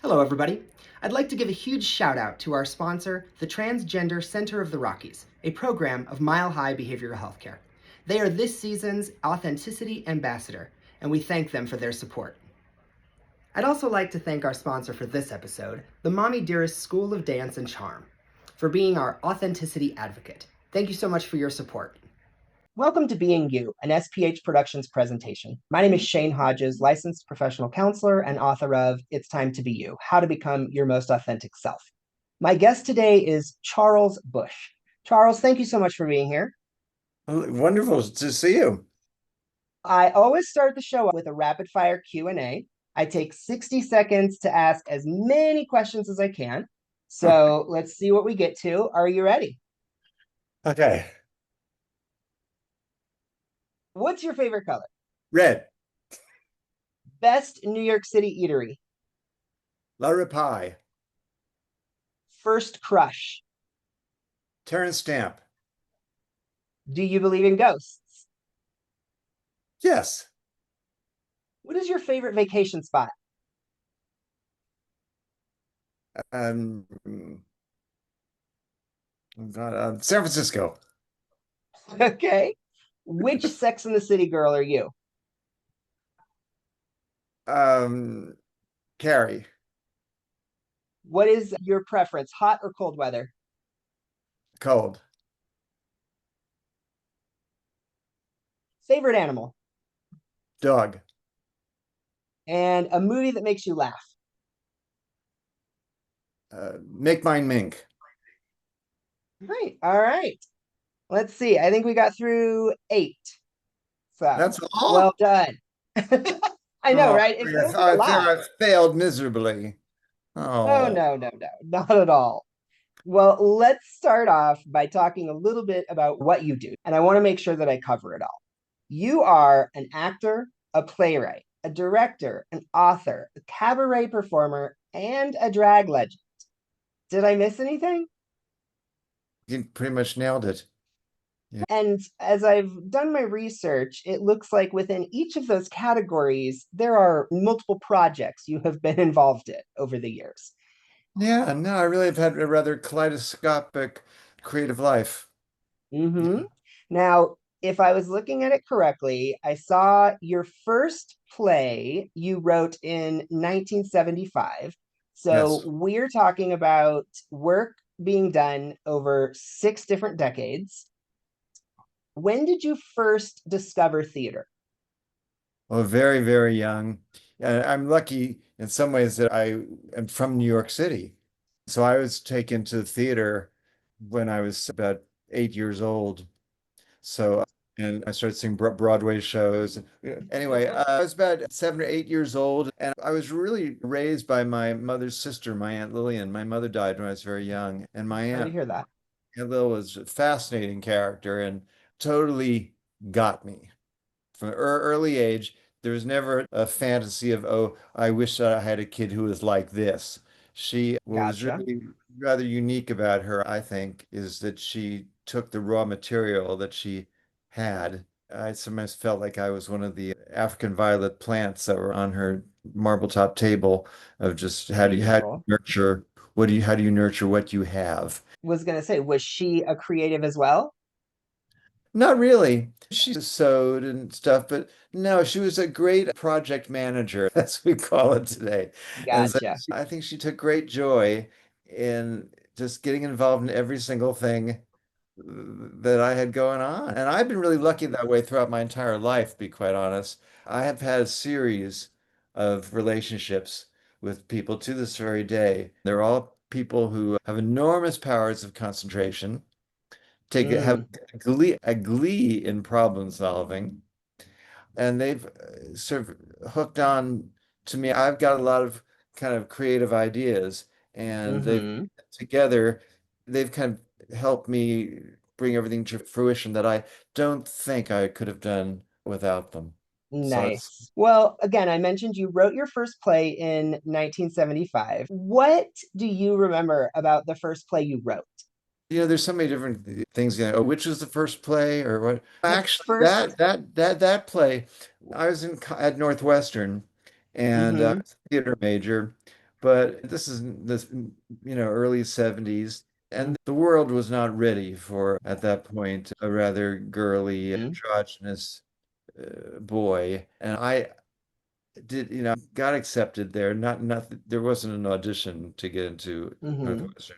Hello, everybody. I'd like to give a huge shout out to our sponsor, the Transgender Center of the Rockies, a program of Mile High Behavioral Healthcare. They are this season's Authenticity Ambassador, and we thank them for their support. I'd also like to thank our sponsor for this episode, the Mommie Dearest School of Dance and Charm, for being our authenticity advocate. Thank you so much for your support. Welcome to Being You, an SPH Productions presentation. My name is Shane Hodges, licensed professional counselor and author of It's Time to Be You, How to Become Your Most Authentic Self. My guest today is Charles Busch. Charles, thank you so much for being here. Wonderful to see you. I always start the show with a rapid fire Q&A. I take 60 seconds to ask as many questions as I can. So let's see what we get to. Are you ready? Okay. What's your favorite color? Red. Best New York City eatery? Lara Pie. First crush? Terrence Stamp. Do you believe in ghosts? Yes. What is your favorite vacation spot? Um, San Francisco. Okay. Which Sex and the City girl are you? Carrie. What is your preference, hot or cold weather? Cold. Favorite animal? Dog. And a movie that makes you laugh? Make Mine Mink. Right. All right. Let's see. I think we got through 8. So That's all? well done. I know, right? It feels like a lot. I failed miserably. Oh, no, not at all. Well, let's start off by talking a little bit about what you do. And I want to make sure that I cover it all. You are an actor, a playwright, a director, an author, a cabaret performer, and a drag legend. Did I miss anything? You pretty much nailed it. Yeah. And as I've done my research, it looks like within each of those categories, there are multiple projects you have been involved in over the years. Yeah, no, I really have had a rather kaleidoscopic creative life. Mm-hmm. Now, if I was looking at it correctly, I saw your first play you wrote in 1975. So Yes. we're talking about work being done over 6 different decades. When did you first discover theater? Well, very, very young. And I'm lucky in some ways that I am from New York City. So I was taken to theater when I was about 8 years old. So, and I started seeing Broadway shows. Anyway, I was about 7 or 8 years old, and I was really raised by my mother's sister, my Aunt Lillian. My mother died when I was very young, and my Sorry to aunt, hear that. Aunt Lil, was a fascinating character and totally got me from an early age. There was never a fantasy of, oh, I wish I had a kid who was like this. What was Gotcha. really rather unique about her, I think, is that she took the raw material that she had. I sometimes felt like I was one of the African violet plants that were on her marble top table of just how do you Beautiful. nurture how do you nurture what you have. Was going to say, was she a creative as well? Not really. She sewed and stuff, but no, she was a great project manager, as we call it today. And so Gotcha. I think she took great joy in just getting involved in every single thing that I had going on. And I've been really lucky that way throughout my entire life, to be quite honest. I have had a series of relationships with people to this very day. They're all people who have enormous powers of concentration, have Mm. a glee in problem solving, and they've sort of hooked on to me. I've got a lot of kind of creative ideas, and Mm-hmm. together they've kind of helped me bring everything to fruition that I don't think I could have done without them. So it's Nice. Well, again, I mentioned you wrote your first play in 1975. What do you remember about the first play you wrote? there's so many different things, which was the first play or what. The Actually, first, that play I was at Northwestern, and I Mm-hmm. was a theater major, but this early 70s, and the world was not ready for, at that point, a rather girly, androgynous boy. And I did, got accepted there. Not there wasn't an audition to get into Mm-hmm. Northwestern,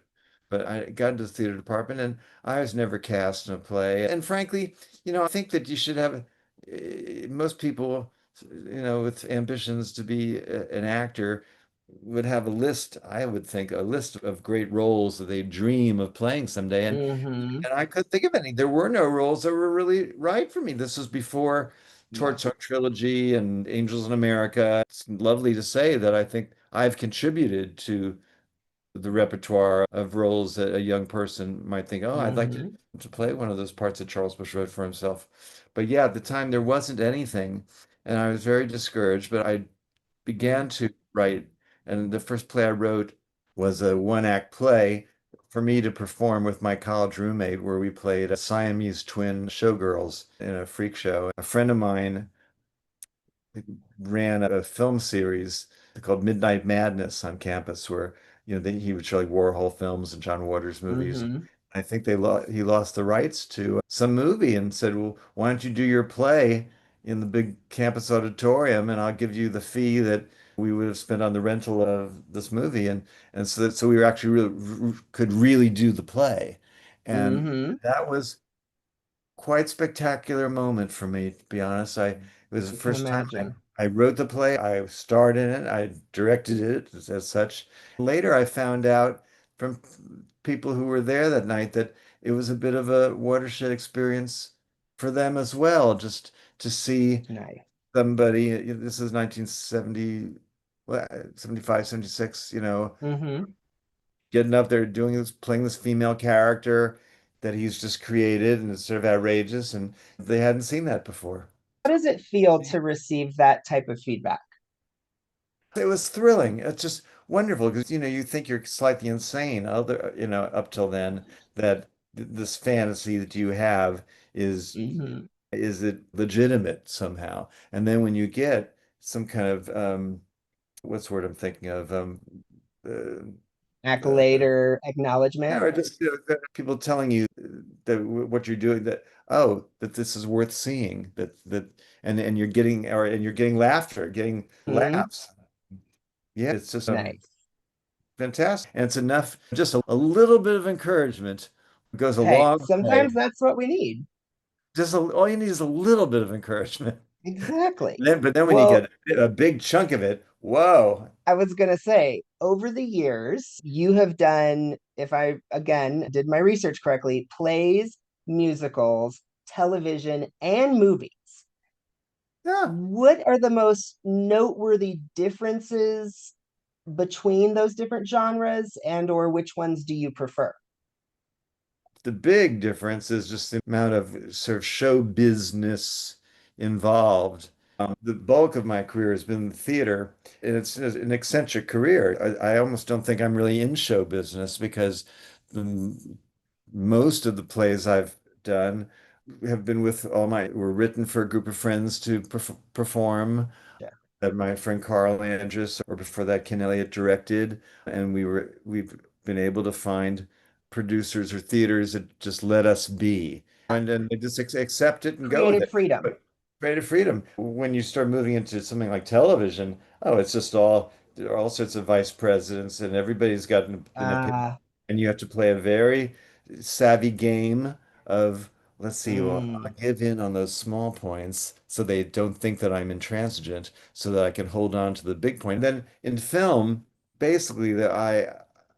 but I got into the theater department, and I was never cast in a play. And frankly, I think that you should have most people, with ambitions to be an actor would have a list, I would think, a list of great roles that they dream of playing someday. Mm-hmm. And I couldn't think of any. There were no roles that were really right for me. This was before Yeah. Short Song Trilogy and Angels in America. It's lovely to say that I think I've contributed to the repertoire of roles that a young person might think, oh, I'd like Mm-hmm. to play one of those parts that Charles Busch wrote for himself. But yeah, at the time there wasn't anything, and I was very discouraged, but I began to write, and the first play I wrote was a one-act play for me to perform with my college roommate, where we played a Siamese twin showgirls in a freak show. A friend of mine ran a film series called Midnight Madness on campus, where he would show like Warhol films and John Waters movies. Mm-hmm. I think he lost the rights to some movie and said, "Well, why don't you do your play in the big campus auditorium, and I'll give you the fee that we would have spent on the rental of this movie." And so we were actually could really do the play, and Mm-hmm. that was quite spectacular moment for me, to be honest. It was the I can first time imagine. I wrote the play, I starred in it, I directed it as such. Later, I found out from people who were there that night that it was a bit of a watershed experience for them as well, just to see Nice. somebody, this is 1970, well, 75, 76, Mm-hmm. getting up there doing this, playing this female character that he's just created, and it's sort of outrageous, and they hadn't seen that before. How does it feel to receive that type of feedback? It was thrilling. It's just wonderful because you think you're slightly insane up till then, that this fantasy that you have is Mm-hmm. is it legitimate somehow? And then when you get some kind of what's the word I'm thinking of, Accolade or acknowledgement? or just people telling you that what you're doing, that that this is worth seeing, and you're getting laughter, getting Mm-hmm. laughs. Yeah, it's just Nice. fantastic. And it's enough, just a little bit of encouragement goes a Hey, long sometimes way. that's what we need. All you need is a little bit of encouragement. Exactly. But then when you Well, get a big chunk of it, whoa. I was going to say, over the years, you have done, if I again did my research correctly, plays, musicals, television, and movies. Yeah. What are the most noteworthy differences between those different genres, and or which ones do you prefer? The big difference is just the amount of sort of show business involved. The bulk of my career has been in theater, and it's an eccentric career. I almost don't think I'm really in show business, because the, most of the plays I've done have been were written for a group of friends to perform, Yeah. that my friend Carl Andrus, or before that, Ken Elliott, directed. And we've been able to find producers or theaters that just let us be. And then they just accept it and go with Creative it. freedom. But creative freedom. When you start moving into something like television, oh, it's just there are all sorts of vice presidents, and everybody's got an opinion. Uh, And you have to play a very savvy game of, let's see, well, I'll mm, give in on those small points so they don't think that I'm intransigent, so that I can hold on to the big point. Then in film, basically,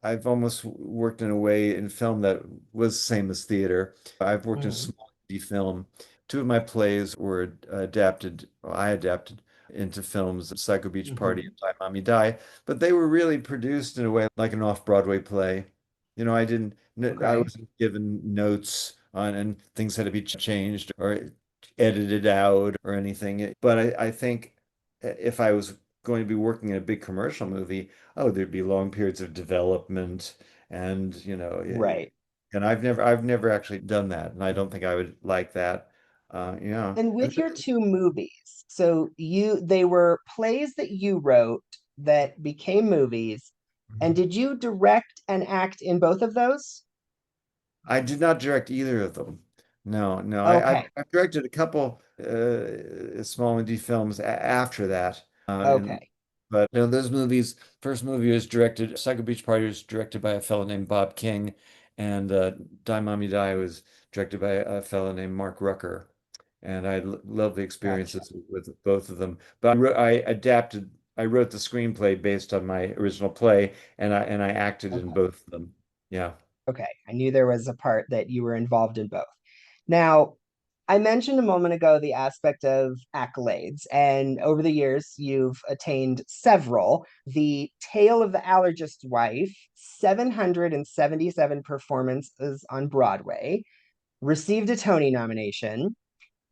I've almost worked in a way in film that was the same as theater. I've worked in mm, small indie film. Two of my plays were adapted, or I adapted into films, Psycho Beach Party mhm. and Die Mommy Die, but they were really produced in a way like an off-Broadway play. I Okay. wasn't given notes on, and things had to be changed or edited out or anything. But I think if I was going to be working in a big commercial movie, oh, there'd be long periods of development, and Right. and I've never actually done that, and I don't think I would like that. Yeah. And with your two movies, so they were plays that you wrote that became movies. And did you direct and act in both of those? I did not direct either of them. No, no. Okay. I've directed a couple small indie films after that. And Okay. but those movies, first movie was directed, Psycho Beach Party was directed by a fellow named Bob King, and Die Mommy Die was directed by a fellow named Mark Rucker. And I love the Gotcha. experiences with both of them. But I wrote the screenplay based on my original play, and I acted in Okay. both of them. Yeah. Okay. I knew there was a part that you were involved in both. Now, I mentioned a moment ago the aspect of accolades, and over the years, you've attained several. The Tale of the Allergist's Wife, 777 performances on Broadway, received a Tony nomination.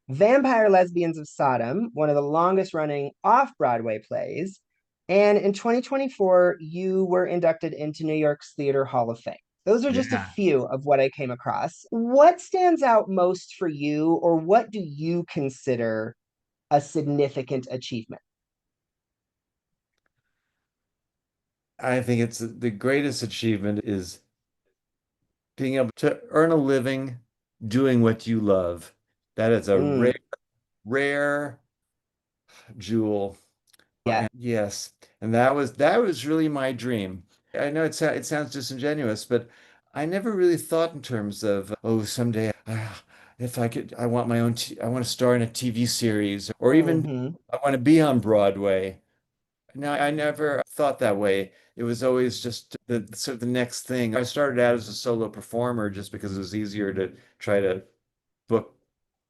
Vampire Lesbians of Sodom, one of the longest running off Broadway plays. And in 2024, you were inducted into New York's Theater Hall of Fame. Those are just a Yeah. few of what I came across. What stands out most for you, or what do you consider a significant achievement? I think it's the greatest achievement is being able to earn a living doing what you love. That is a Mm, rare jewel. yeah. And yes, and that was really my dream. I know it sounds disingenuous, but I never really thought in terms of, oh, someday if I could, I want my own I want to star in a TV series, or even Mm-hmm. I want to be on Broadway. No, I never thought that way. It was always just the sort of the next thing. I started out as a solo performer just because it was easier to try to book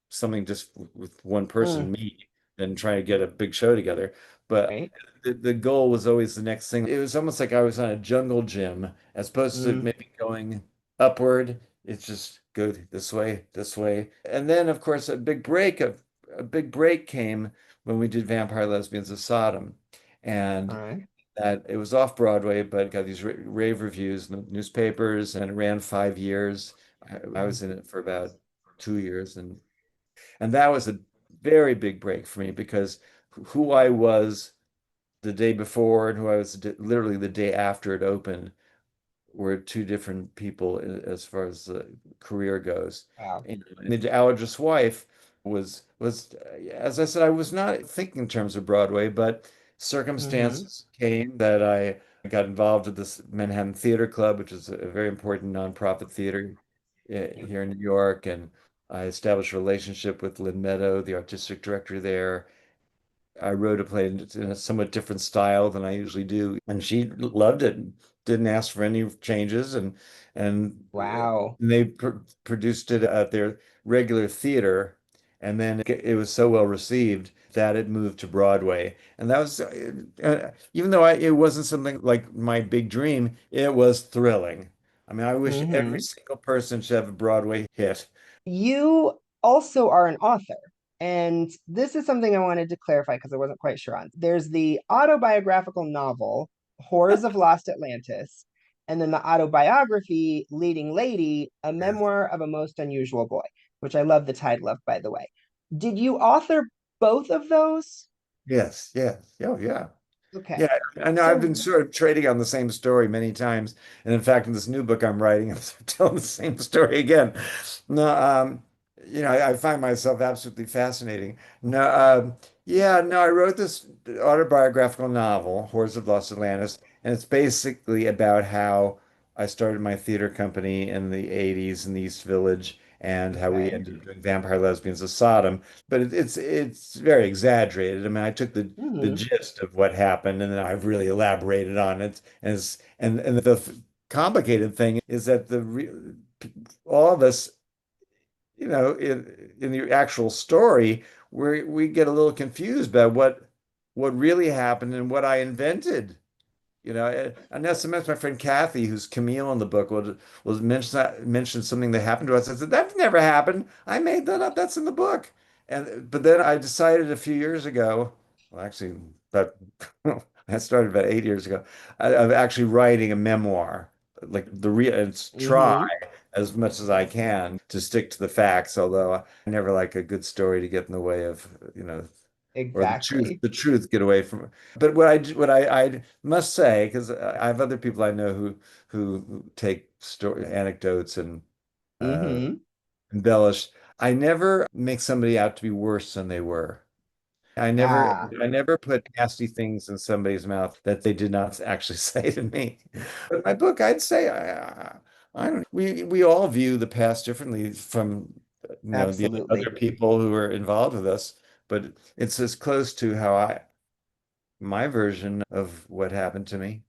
something just with one person, Mm, me, than trying to get a big show together. But right. the goal was always the next thing. It was almost like I was on a jungle gym as opposed to Mm, maybe going upward. It's just go this way, this way. And then, of course, a big break came when we did Vampire Lesbians of Sodom. all And right. that it was off Broadway, but it got these rave reviews in the newspapers, and it ran 5 years. I was in it for about 2 years, and that was a very big break for me because who I was the day before and who I was literally the day after it opened were two different people as far as the career goes. Wow. And the allergist's wife was as I said, I was not thinking in terms of Broadway, but Mm-hmm. circumstances came that I got involved with this Manhattan Theater Club, which is a very important nonprofit theater here in New York, and I established a relationship with Lynn Meadow, the artistic director there. I wrote a play in a somewhat different style than I usually do, and she loved it and didn't ask for any changes, and Wow. they produced it at their regular theater, and then it was so well received that it moved to Broadway, and that was even though it wasn't something like my big dream, it was thrilling. I mean, I wish every Mm-hmm. single person should have a Broadway hit. You also are an author. And this is something I wanted to clarify because I wasn't quite sure on. There's the autobiographical novel, Horrors of Lost Atlantis, and then the autobiography, Leading Lady, a memoir of a most unusual boy, which I love the title of, by the way. Did you author both of those? Yes, yes, oh yeah. Okay. Yeah, I know I've been So, sort of trading on the same story many times. And in fact, in this new book I'm writing, I'm telling the same story again. No, I find myself absolutely fascinating. No, yeah, no, I wrote this autobiographical novel, Horrors of Los Atlantis, and it's basically about how I started my theater company in the 80s in the East Village and how we okay. ended up doing Vampire Lesbians of Sodom. But it's very exaggerated. I mean, I took the Hmm. gist of what happened, and then I've really elaborated on it. And the complicated thing is that all of us, in the actual story, we get a little confused about what really happened and what I invented. And not so much my friend Kathy, who's Camille in the book, will mention something that happened to us. I said, that never happened. I made that up. That's in the book. But then I decided a few years ago, well, actually, but I started about 8 years ago, of actually writing a memoir, like it's try. Hmm. as much as I can to stick to the facts, although I never like a good story to get in the way of, or Exactly. the truth get away from it. But I must say, because I have other people I know who take story anecdotes and Mm-hmm. embellish. I never make somebody out to be worse than they were. Ah, I never put nasty things in somebody's mouth that they did not actually say to me. But my book, I'd say I don't we all view the past differently from the other absolutely. people who are involved with us, but it's as close to how I my version of what happened to me.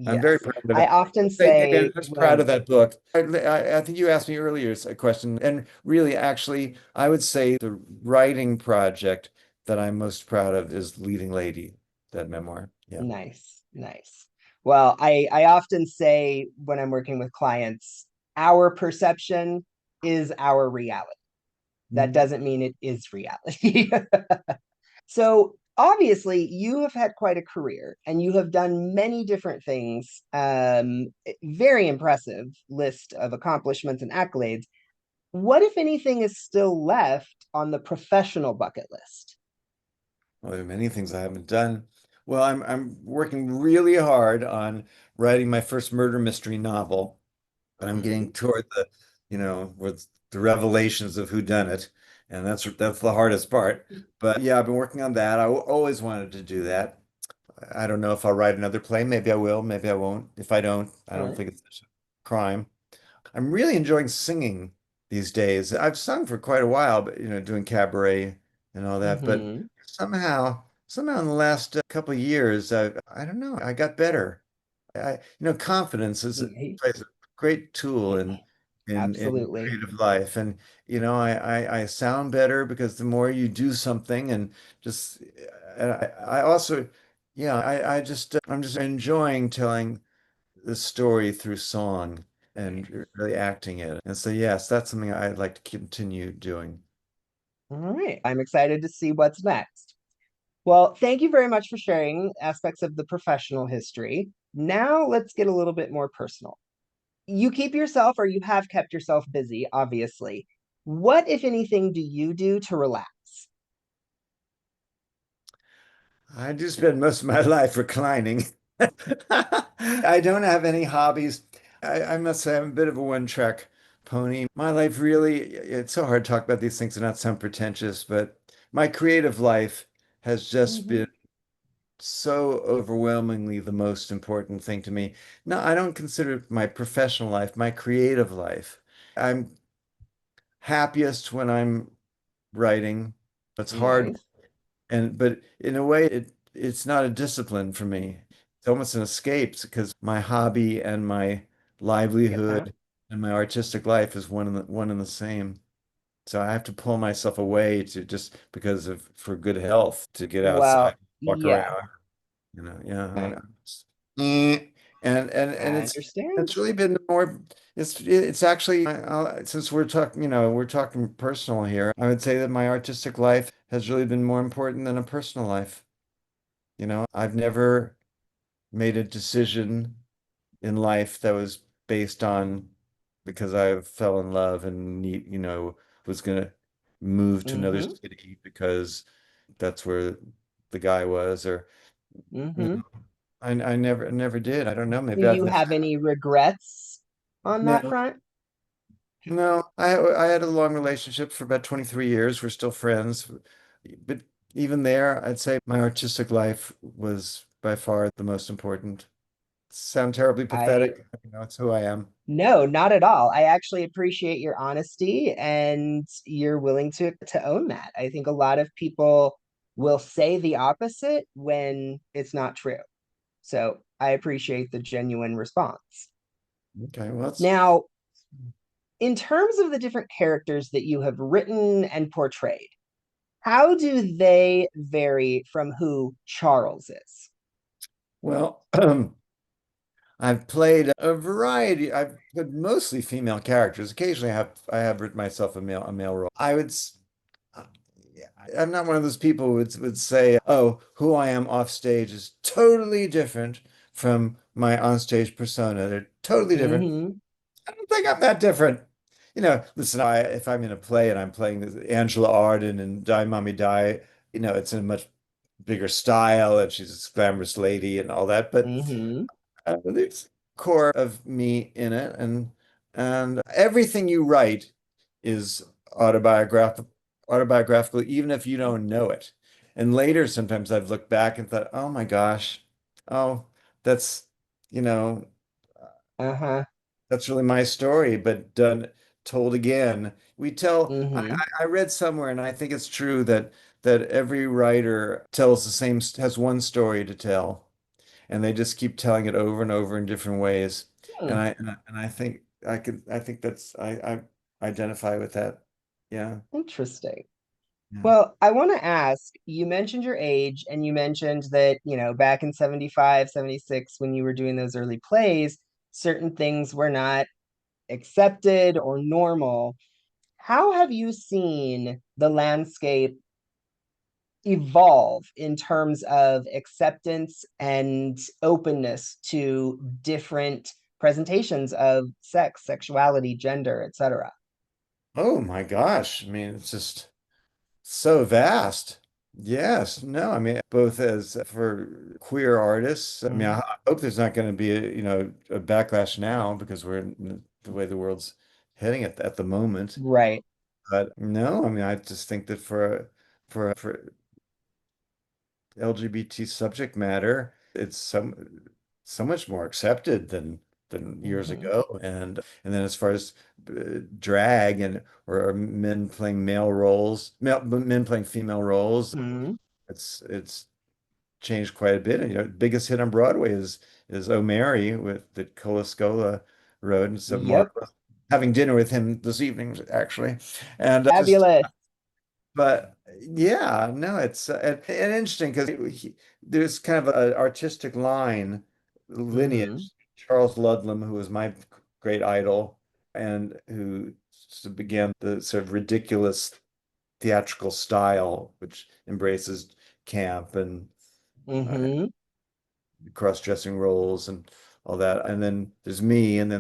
I'm very Yes. proud of I it. often Maybe I'm say just proud of when, that book. I think you asked me earlier a question, and really, actually, I would say the writing project that I'm most proud of is Leading Lady, that memoir. Yeah. nice, nice. Well, I often say when I'm working with clients, our perception is our reality. That Mhm. doesn't mean it is reality. So obviously, you have had quite a career and you have done many different things. Very impressive list of accomplishments and accolades. What, if anything, is still left on the professional bucket list? Well, there are many things I haven't done. Well, I'm working really hard on writing my first murder mystery novel. But I'm getting Mhm. toward with the revelations of who done it, and that's the hardest part. But yeah, I've been working on that. Always wanted to do that. I don't know if I'll write another play. Maybe I will. Maybe I won't. If I don't Sure. think it's such a crime. I'm really enjoying singing these days. I've sung for quite a while, but doing cabaret and all that. But Hmm. somehow in the last couple of years, I don't know. I got better. Confidence plays a great tool in Absolutely. creative life, and I sound better because the more you do something, and just I also, yeah, I'm just enjoying telling the story through song and really acting it, and so yes, that's something I'd like to continue doing. All right. I'm excited to see what's next. Well, thank you very much for sharing aspects of the professional history. Now let's get a little bit more personal. You keep yourself, or you have kept yourself busy, obviously. What, if anything, do you do to relax? I do spend most of my life reclining. I don't have any hobbies. I must say I'm a bit of a one-track pony. My life really, it's so hard to talk about these things and not sound pretentious, but my creative life has just Mhm. been so overwhelmingly the most important thing to me. No, I don't consider my professional life, my creative life. I'm happiest when I'm writing. It's hard Nice. but in a way it's not a discipline for me. It's almost an escape because my hobby and my Get that? livelihood and my artistic life is one and the same. So I have to pull myself away to just because of for good health to get outside, Well, walk yeah, around, yeah. I, Eh, and I understand. it's really been more it's actually since we're talking personal here, I would say that my artistic life has really been more important than a personal life. I've never made a decision in life that was based on because I fell in love and was gonna move to another Mm-hmm. city because that's where the guy was or no, Mm-hmm. I never did. I don't know. Do Maybe I've you have any regrets on that no, front? no. I had a long relationship for about 23 years. We're still friends. But even there, I'd say my artistic life was by far the most important. Sound terribly I pathetic. It's who I am. No, not at all. I actually appreciate your honesty and you're willing to own that. I think a lot of people will say the opposite when it's not true. So I appreciate the genuine response. Okay, well, that's Now, in terms of the different characters that you have written and portrayed, how do they vary from who Charles is? well, I've played a variety. I've played mostly female characters. Occasionally, I have written myself a male role. Uh, yeah, I'm not one of those people who would say, "Oh, who I am off stage is totally different from my onstage persona." They're totally different. Hmm. I don't think I'm that different. listen, if I'm in a play and I'm playing Angela Arden and Die Mommy Die, it's in a much bigger style and she's a glamorous lady and all that. But Mm-hmm. there's core of me in it, and everything you write is autobiographical, even if you don't know it. And later, sometimes I've looked back and thought, oh my gosh, oh, that's, you know, Uh-huh. that's really my story, but told again. Mm-hmm. I read somewhere, and I think it's true that every writer tells has one story to tell, and they just keep telling it over and over in different ways. Hmm. And I think I think I identify with that. Yeah. Interesting. Yeah. Well, I want to ask, you mentioned your age and you mentioned that, back in 75, 76, when you were doing those early plays, certain things were not accepted or normal. How have you seen the landscape evolve in terms of acceptance and openness to different presentations of sex, sexuality, gender, etc.? Oh my gosh. I mean, it's just so vast. Yes. No, I mean, both as for queer artists, I mean, Mhm. I hope there's not going to be a backlash now because we're in the way the world's heading at the moment. Right. But no, I mean, I just think that for LGBT subject matter, it's so much more accepted than years Hmm. ago. And then as far as drag or men playing men playing female roles, Hmm. it's changed quite a bit. And biggest hit on Broadway is Oh Mary with that Cola Scola wrote, and so Yep. marvelous. Having dinner with him this evening, actually, and just Fabulous. but yeah, no, it's and interesting because there's kind of an artistic Hmm. lineage. Charles Ludlam, who was my great idol, and who began the sort of ridiculous theatrical style, which embraces camp and uh, Hmm. cross-dressing roles and all that. And then there's me, and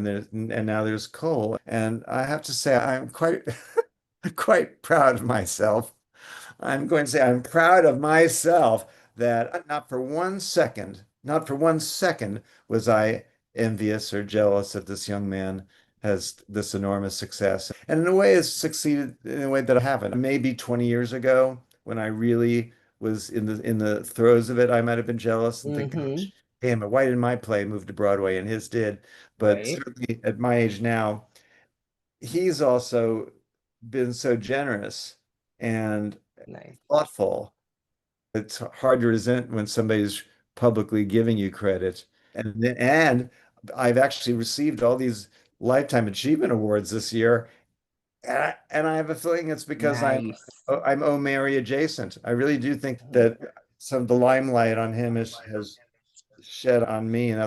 now there's Cole. And I have to say, I'm quite quite proud of myself. I'm going to say I'm proud of myself that not for one second was I envious or jealous that this young man has this enormous success. And in a way has succeeded in a way that I haven't. Maybe 20 years ago when I really was in the throes of it, I might have been jealous and think, Hmm. gosh, damn it, why didn't my play move to Broadway and his did? But Right. certainly at my age now, he's also been so generous and Nice. thoughtful. It's hard to resent when somebody's publicly giving you credit. And I've actually received all these Lifetime Achievement Awards this year, and I have a feeling it's because Nice. I'm O'Mary adjacent. I really do think that some of the limelight on him has shed on me, and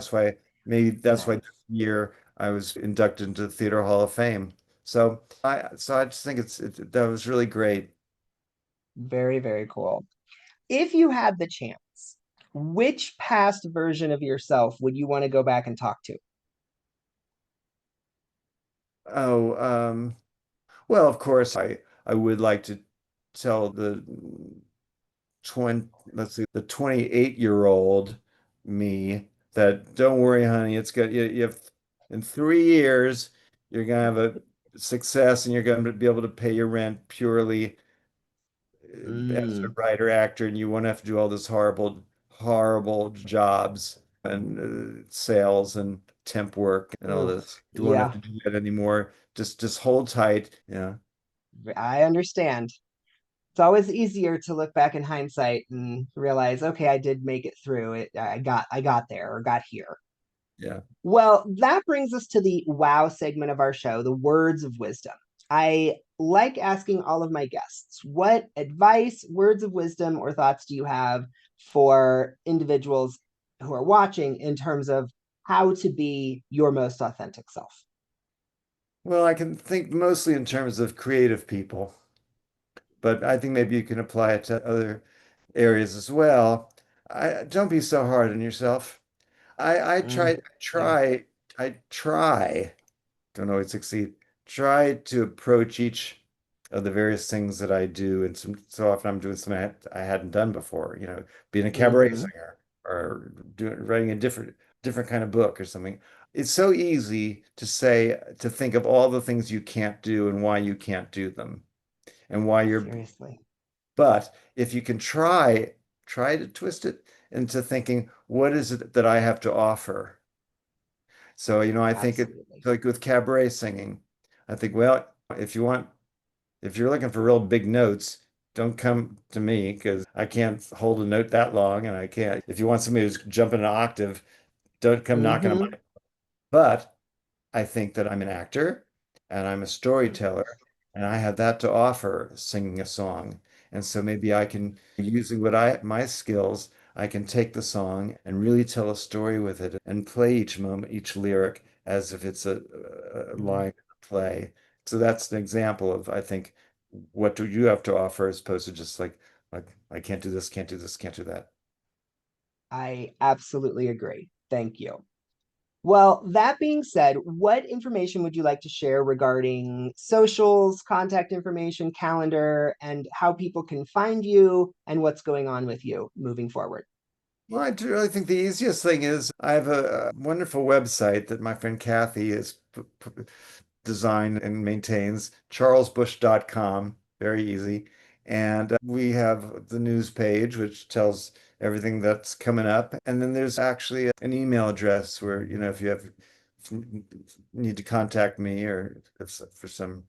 maybe that's why Nice. this year I was inducted into the Theater Hall of Fame. So I just think that was really great. Very, very cool. If you had the chance, which past version of yourself would you want to go back and talk to? Oh, well, of course, I would like to tell the the 28-year-old me that don't worry, honey, it's good. You have in 3 years you're gonna have a success and you're gonna be able to pay your rent purely as a Mm. writer actor, and you won't have to do all this horrible jobs and sales and temp work and all Oof. this. You won't have Yeah, to do that anymore. Just hold tight. Yeah. I understand. It's always easier to look back in hindsight and realize, okay, I did make it through it. I got there or got here. Yeah. Well, that brings us to the wow segment of our show, the words of wisdom. I like asking all of my guests, what advice, words of wisdom, or thoughts do you have for individuals who are watching in terms of how to be your most authentic self? Well, I can think mostly in terms of creative people, but I think maybe you can apply it to other areas as well. Don't be so hard on yourself. I Mm, yeah. I try, don't always succeed, try to approach each of the various things that I do, and so often I'm doing something I hadn't done before, being a cabaret Mm-hmm. singer or writing a different kind of book or something. It's so easy to think of all the things you can't do and why you can't do them and why you're, Seriously. but if you can try to twist it into thinking, what is it that I have to offer? So, I think it Absolutely. like with cabaret singing, I think, well, if you're looking for real big notes, don't come to me because I can't hold a note that long and I can't. If you want somebody who's jumping an octave, don't come knocking on Mm-hmm. my. But I think that I'm an actor and I'm a storyteller and I have that to offer singing a song. And so maybe I can, using my skills, I can take the song and really tell a story with it and play each moment, each lyric as if it's a line in a play. So that's an example of, I think, what do you have to offer as opposed to just like I can't do this, can't do this, can't do that. I absolutely agree. Thank you. Well, that being said, what information would you like to share regarding socials, contact information, calendar, and how people can find you and what's going on with you moving forward? Well, I do really think the easiest thing is I have a wonderful website that my friend Kathy has designed and maintains, charlesbusch.com, very easy. And we have the news page, which tells everything that's coming up. And then there's actually an email address where, if you need to contact me or if for some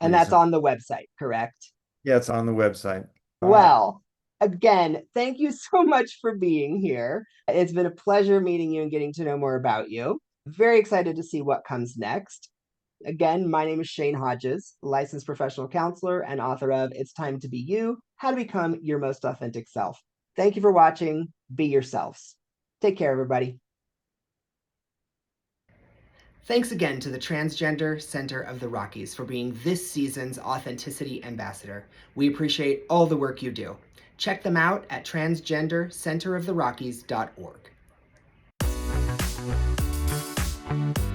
And that's reason. on the website, correct? Yeah, it's on the website. All right. Well, again, thank you so much for being here. It's been a pleasure meeting you and getting to know more about you. Very excited to see what comes next. Again, my name is Shane Hodges, licensed professional counselor and author of It's Time to Be You, How to Become Your Most Authentic Self. Thank you for watching. Be yourselves. Take care, everybody. Thanks again to the Transgender Center of the Rockies for being this season's Authenticity Ambassador. We appreciate all the work you do. Check them out at transgendercenteroftherockies.org.